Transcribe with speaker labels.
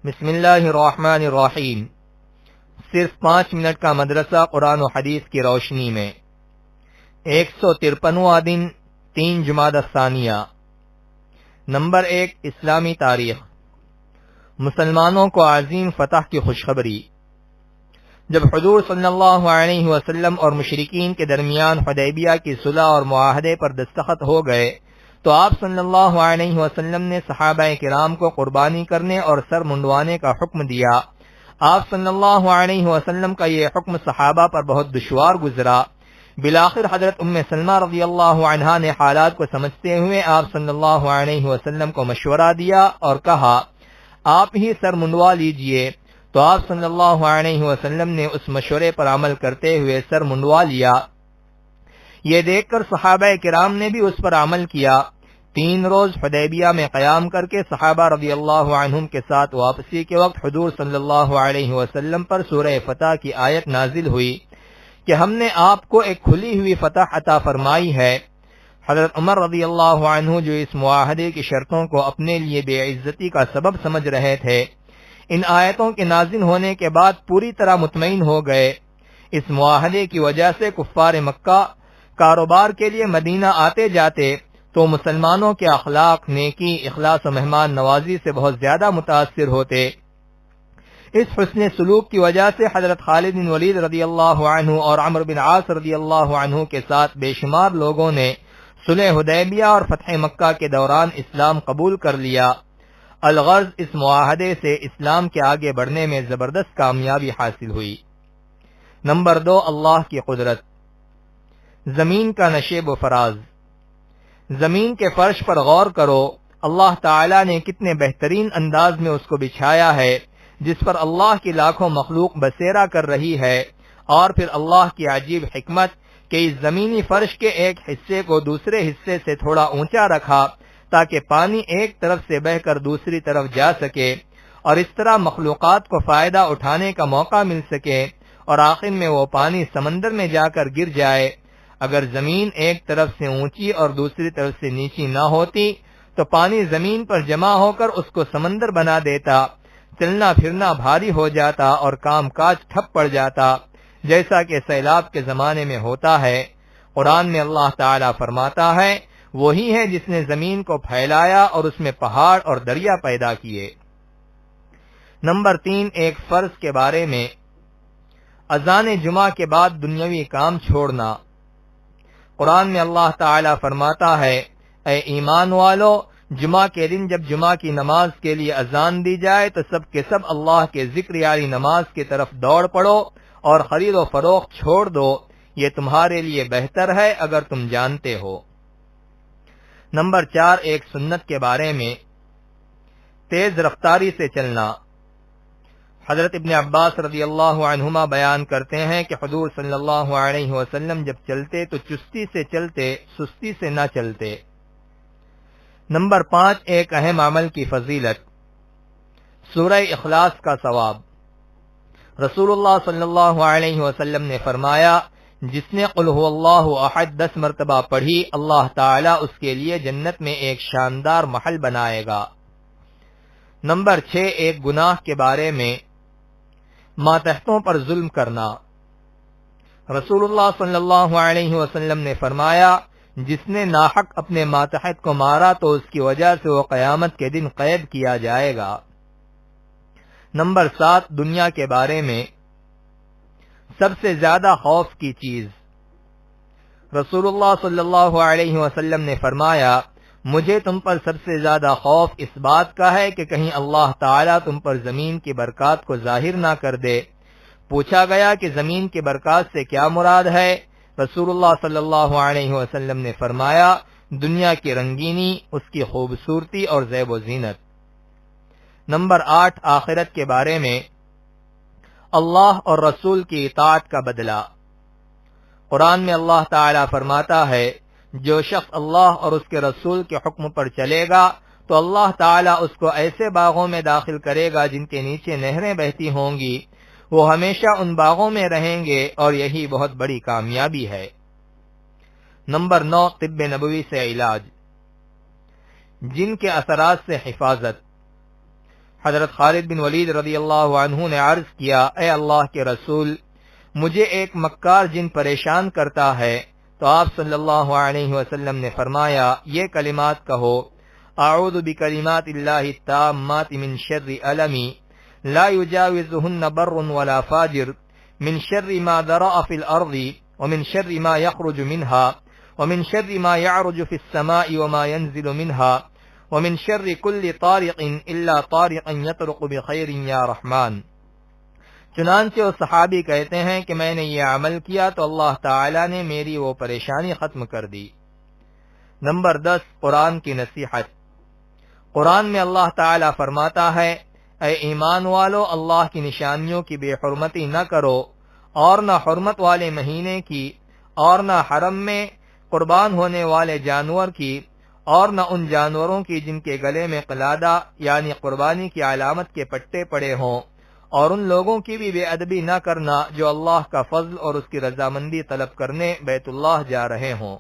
Speaker 1: بسم اللہ الرحمن الرحیم۔ صرف 5 منٹ کا مدرسہ قرآن و حدیث کی روشنی میں 153واں دن 3 جمادی الثانیہ۔ نمبر 1، اسلامی تاریخ۔ مسلمانوں کو عظیم فتح کی خوشخبری۔ جب حضور صلی اللہ علیہ وسلم اور مشرکین کے درمیان حدیبیہ کی صلح اور معاہدے پر دستخط ہو گئے تو آپ صلی اللہ علیہ وسلم نے صحابہ کرام کو قربانی کرنے اور سر منڈوانے کا حکم دیا۔ آپ صلی اللہ علیہ وسلم کا یہ حکم صحابہ پر بہت دشوار گزرا۔ بالآخر حضرت ام سلمہ رضی اللہ عنہا نے حالات کو سمجھتے ہوئے آپ صلی اللہ علیہ وسلم کو مشورہ دیا اور کہا آپ ہی سر منڈوا لیجئے، تو آپ صلی اللہ علیہ وسلم نے اس مشورے پر عمل کرتے ہوئے سر منڈوا لیا۔ یہ دیکھ کر صحابہ کرام نے بھی اس پر عمل کیا۔ 3 روز حدیبیہ میں قیام کر کے صحابہ رضی اللہ عنہم کے ساتھ واپسی کے وقت حضور صلی اللہ علیہ وسلم پر سورہ فتح کی آیت نازل ہوئی کہ ہم نے آپ کو ایک کھلی ہوئی فتح عطا فرمائی ہے۔ حضرت عمر رضی اللہ عنہ جو اس معاہدے کی شرطوں کو اپنے لیے بے عزتی کا سبب سمجھ رہے تھے، ان آیتوں کے نازل ہونے کے بعد پوری طرح مطمئن ہو گئے۔ اس معاہدے کی وجہ سے کفار مکہ کاروبار کے لیے مدینہ آتے جاتے تو مسلمانوں کے اخلاق، نیکی، اخلاص و مہمان نوازی سے بہت زیادہ متاثر ہوتے۔ اس حسن سلوک کی وجہ سے حضرت خالد بن ولید رضی اللہ عنہ اور عمرو بن عاص رضی اللہ عنہ کے ساتھ بے شمار لوگوں نے صلح حدیبیہ اور فتح مکہ کے دوران اسلام قبول کر لیا۔ الغرض اس معاہدے سے اسلام کے آگے بڑھنے میں زبردست کامیابی حاصل ہوئی۔ نمبر 2، اللہ کی قدرت۔ زمین کا نشیب و فراز۔ زمین کے فرش پر غور کرو، اللہ تعالی نے کتنے بہترین انداز میں اس کو بچھایا ہے، جس پر اللہ کی لاکھوں مخلوق بسیرا کر رہی ہے۔ اور پھر اللہ کی عجیب حکمت کہ اس زمینی فرش کے ایک حصے کو دوسرے حصے سے تھوڑا اونچا رکھا تاکہ پانی ایک طرف سے بہ کر دوسری طرف جا سکے اور اس طرح مخلوقات کو فائدہ اٹھانے کا موقع مل سکے، اور آخر میں وہ پانی سمندر میں جا کر گر جائے۔ اگر زمین ایک طرف سے اونچی اور دوسری طرف سے نیچی نہ ہوتی تو پانی زمین پر جمع ہو کر اس کو سمندر بنا دیتا، چلنا پھرنا بھاری ہو جاتا اور کام کاج ٹھپ پڑ جاتا، جیسا کہ سیلاب کے زمانے میں ہوتا ہے۔ قرآن میں اللہ تعالیٰ فرماتا ہے وہی ہے جس نے زمین کو پھیلایا اور اس میں پہاڑ اور دریا پیدا کیے۔ نمبر 3، ایک فرض کے بارے میں۔ اذان جمعہ کے بعد دنیاوی کام چھوڑنا۔ قرآن میں اللہ تعالیٰ فرماتا ہے اے ایمان والو، جمعہ کے دن جب جمعہ کی نماز کے لیے اذان دی جائے تو سب کے سب اللہ کے ذکر یاری نماز کی طرف دوڑ پڑو اور خرید و فروخت چھوڑ دو، یہ تمہارے لیے بہتر ہے اگر تم جانتے ہو۔ نمبر 4، ایک سنت کے بارے میں۔ تیز رفتاری سے چلنا۔ حضرت ابن عباس رضی اللہ عنہما بیان کرتے ہیں کہ حضور صلی اللہ علیہ وسلم جب چلتے تو چستی سے چلتے، سستی سے نہ چلتے۔ نمبر 5، ایک اہم عمل کی فضیلت۔ سورہ اخلاص کا ثواب۔ رسول اللہ صلی اللہ علیہ وسلم نے فرمایا جس نے قل هو اللہ احد 10 مرتبہ پڑھی، اللہ تعالیٰ اس کے لیے جنت میں ایک شاندار محل بنائے گا۔ نمبر 6، ایک گناہ کے بارے میں۔ ماتحتوں پر ظلم کرنا۔ رسول اللہ صلی اللہ علیہ وسلم نے فرمایا جس نے ناحق اپنے ماتحت کو مارا تو اس کی وجہ سے وہ قیامت کے دن قید کیا جائے گا۔ نمبر 7، دنیا کے بارے میں۔ سب سے زیادہ خوف کی چیز۔ رسول اللہ صلی اللہ علیہ وسلم نے فرمایا مجھے تم پر سب سے زیادہ خوف اس بات کا ہے کہ کہیں اللہ تعالیٰ تم پر زمین کی برکات کو ظاہر نہ کر دے۔ پوچھا گیا کہ زمین کی برکات سے کیا مراد ہے؟ رسول اللہ صلی اللہ علیہ وسلم نے فرمایا دنیا کی رنگینی، اس کی خوبصورتی اور زیب و زینت۔ نمبر 8، آخرت کے بارے میں۔ اللہ اور رسول کی اطاعت کا بدلہ۔ قرآن میں اللہ تعالیٰ فرماتا ہے جو شخص اللہ اور اس کے رسول کے حکم پر چلے گا تو اللہ تعالیٰ اس کو ایسے باغوں میں داخل کرے گا جن کے نیچے نہریں بہتی ہوں گی، وہ ہمیشہ ان باغوں میں رہیں گے اور یہی بہت بڑی کامیابی ہے۔ نمبر 9، طب نبوی سے علاج۔ جن کے اثرات سے حفاظت۔ حضرت خالد بن ولید رضی اللہ عنہ نے عرض کیا، اے اللہ کے رسول، مجھے ایک مکار جن پریشان کرتا ہے، تو آپ صلی اللہ علیہ وسلم نے فرمایا، یہ کلمات کہو، اعوذ بکلمات اللہ التامات من شر علمی لا یجاوزہن بر ولا فاجر، من شر ما ذرأ فی الارض ومن شر ما یخرج منها ومن شر ما يعرج في السماء وما ينزل منها ومن شر كل طارق الا طارقا يطرق بخير یا رحمان۔ چنانچہ وہ صحابی کہتے ہیں کہ میں نے یہ عمل کیا تو اللہ تعالی نے میری وہ پریشانی ختم کر دی۔ نمبر 10، قرآن کی نصیحت۔ قرآن میں اللہ تعالی فرماتا ہے، اے ایمان والو، اللہ کی نشانیوں کی بے حرمتی نہ کرو، اور نہ حرمت والے مہینے کی، اور نہ حرم میں قربان ہونے والے جانور کی، اور نہ ان جانوروں کی جن کے گلے میں قلادہ یعنی قربانی کی علامت کے پٹے پڑے ہوں، اور ان لوگوں کی بھی بے ادبی نہ کرنا جو اللہ کا فضل اور اس کی رضامندی طلب کرنے بیت اللہ جا رہے ہوں۔